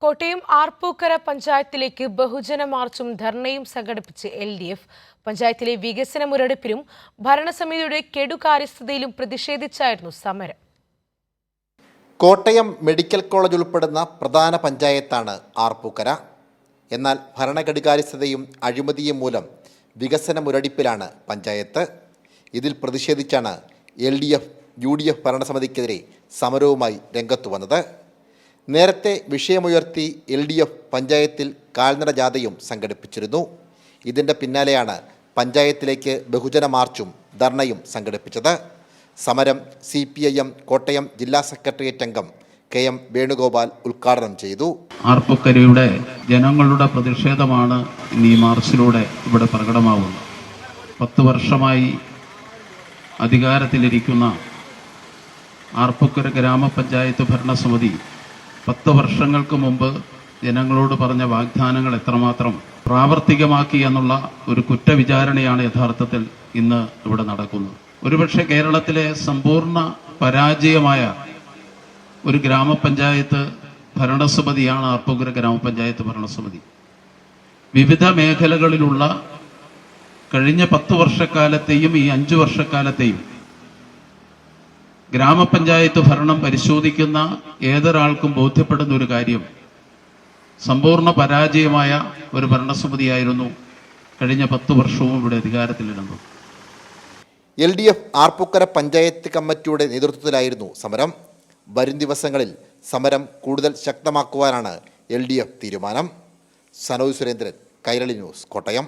കോട്ടയം ആർപ്പൂക്കര പഞ്ചായത്തിലേക്ക് ബഹുജന മാർച്ചും ധർണയും സംഘടിപ്പിച്ച് LDF. പഞ്ചായത്തിലെ വികസന മുരടിപ്പിലും ഭരണസമിതിയുടെ കെടുകാര്യസ്ഥതയിലും പ്രതിഷേധിച്ചായിരുന്നു സമരം. കോട്ടയം മെഡിക്കൽ കോളേജ് ഉൾപ്പെടുന്ന പ്രധാന പഞ്ചായത്താണ് ആർപ്പൂക്കര. എന്നാൽ ഭരണകെടുകാര്യസ്ഥതയും അഴിമതിയും മൂലം വികസന മുരടിപ്പിലാണ് പഞ്ചായത്ത്. ഇതിൽ പ്രതിഷേധിച്ചാണ് LDF UDF ഭരണസമിതിക്കെതിരെ സമരവുമായി രംഗത്തു വന്നത്. നേരത്തെ വിഷയമുയർത്തി LDF പഞ്ചായത്തിൽ കാൽനട ജാഥയും സംഘടിപ്പിച്ചിരുന്നു. ഇതിൻ്റെ പിന്നാലെയാണ് പഞ്ചായത്തിലേക്ക് ബഹുജന മാർച്ചും ധർണയും സംഘടിപ്പിച്ചത്. സമരം CPIM കോട്ടയം ജില്ലാ സെക്രട്ടേറിയറ്റ് അംഗം KM വേണുഗോപാൽ ഉദ്ഘാടനം ചെയ്തു. ആർപ്പൂക്കരയുടെ ജനങ്ങളുടെ പ്രതിഷേധമാണ് ഈ മാർച്ചിലൂടെ ഇവിടെ പ്രകടമാകുന്നത്. 10 വർഷമായി അധികാരത്തിലിരിക്കുന്ന ആർപ്പൂക്കര ഗ്രാമപഞ്ചായത്ത് ഭരണസമിതി 10 വർഷങ്ങൾക്ക് മുമ്പ് ജനങ്ങളോട് പറഞ്ഞ വാഗ്ദാനങ്ങൾ എത്രമാത്രം പ്രാവർത്തികമാക്കി എന്നുള്ള ഒരു കുറ്റവിചാരണയാണ് യഥാർത്ഥത്തിൽ ഇന്ന് ഇവിടെ നടക്കുന്നത്. ഒരുപക്ഷെ കേരളത്തിലെ സമ്പൂർണ്ണ പരാജയമായ ഒരു ഗ്രാമപഞ്ചായത്ത് ഭരണസമിതിയാണ് ആർപ്പൂക്കര ഗ്രാമപഞ്ചായത്ത് ഭരണസമിതി. വിവിധ മേഖലകളിലുള്ള കഴിഞ്ഞ 10 വർഷക്കാലത്തെയും ഈ 5 വർഷക്കാലത്തെയും ഗ്രാമപഞ്ചായത്ത് ഭരണം പരിശോധിക്കുന്ന ഏതൊരാൾക്കും ബോധ്യപ്പെടുന്ന ഒരു കാര്യം, സമ്പൂർണ്ണ പരാജയമായ ഒരു ഭരണസമിതിയായിരുന്നു കഴിഞ്ഞ 10 വർഷവും ഇവിടെ അധികാരത്തിലിരുന്നത്. LDF ആർപ്പൂക്കര പഞ്ചായത്ത് കമ്മിറ്റിയുടെ നേതൃത്വത്തിലായിരുന്നു സമരം. വരും ദിവസങ്ങളിൽ സമരം കൂടുതൽ ശക്തമാക്കുവാനാണ് LDF തീരുമാനം. സനോജ് സുരേന്ദ്രൻ, കൈരളി ന്യൂസ്, കോട്ടയം.